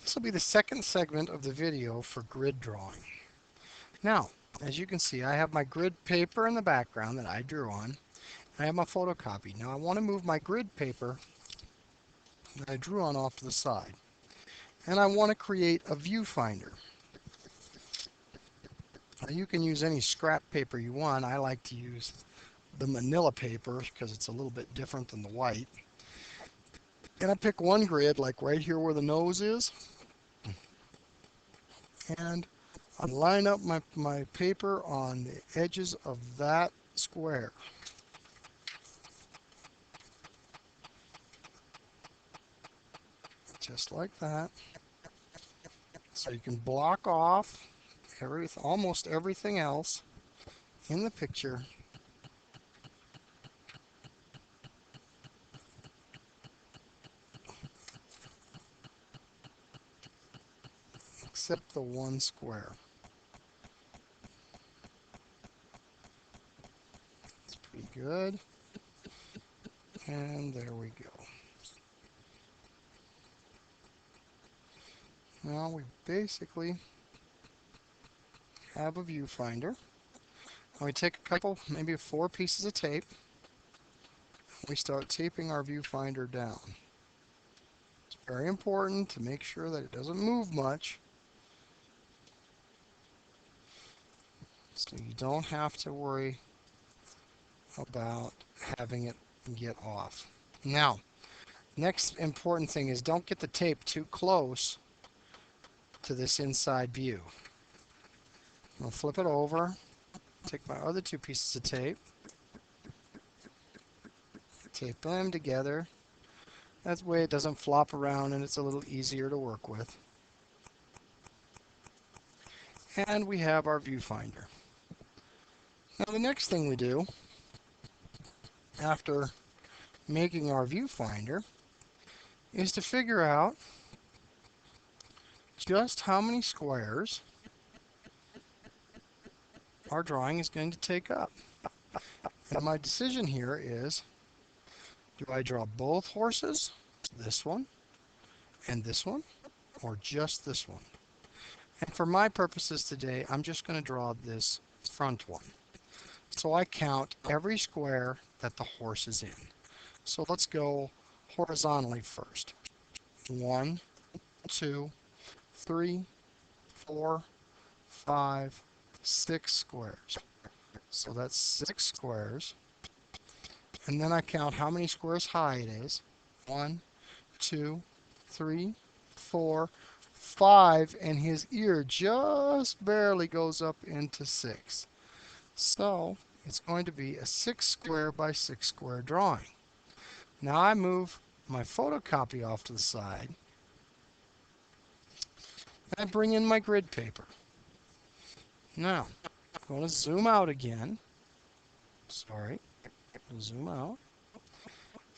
This will be the second segment of the video for grid drawing. Now, as you can see, I have my grid paper in the background that I drew on. I have my photocopy. Now I want to move my grid paper that I drew on off to the side. And I want to create a viewfinder. Now you can use any scrap paper you want. I like to use the manila paper because it's a little bit different than the white. And I pick one grid, like right here where the nose is, and I line up my paper on the edges of that square. Just like that. So you can block off almost everything else in the picture except the one square. It's pretty good. And there we go. Now we basically have a viewfinder. And we take a couple, maybe 4 pieces of tape. We start taping our viewfinder down. It's very important to make sure that it doesn't move much, so you don't have to worry about having it get off. Now, next important thing is don't get the tape too close to this inside view. I'll flip it over, take my other 2 pieces of tape, tape them together. That way it doesn't flop around and it's a little easier to work with. And we have our viewfinder. Now the next thing we do after making our viewfinder is to figure out just how many squares our drawing is going to take up. And my decision here is, do I draw both horses, this one and this one, or just this one? And for my purposes today, I'm just going to draw this front one. So I count every square that the horse is in. So let's go horizontally first. 1, 2, 3, 4, 5, 6 squares. So that's 6 squares. And then I count how many squares high it is. 1, 2, 3, 4, 5, and his ear just barely goes up into 6. So it's going to be a 6 square by 6 square drawing. Now I move my photocopy off to the side. And I bring in my grid paper. Now, I'm going to zoom out again. Sorry, zoom out.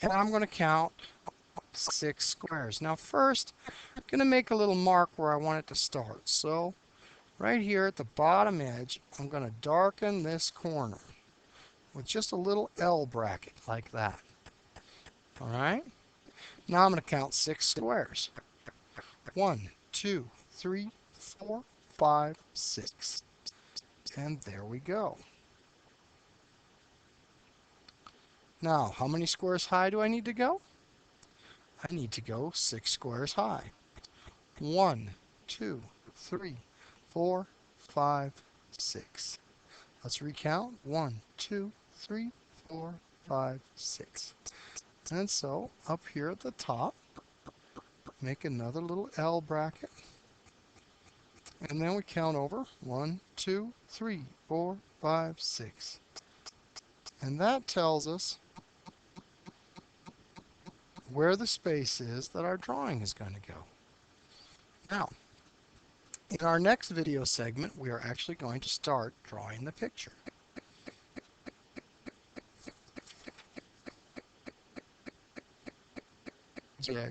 And I'm going to count 6 squares. Now first, I'm going to make a little mark where I want it to start. So right here at the bottom edge, I'm going to darken this corner with just a little L bracket like that. All right? Now I'm going to count 6 squares. 1, 2, 3, 4, 5, 6. And there we go. Now, how many squares high do I need to go? I need to go 6 squares high. 1, 2, 3, 4, 5, 6. Let's recount. 1, 2, 3, 4, 5, 6. And so up here at the top, make another little L bracket. And then we count over 1, 2, 3, 4, 5, 6. And that tells us where the space is that our drawing is going to go. Now, in our next video segment, we are actually going to start drawing the picture. Yeah.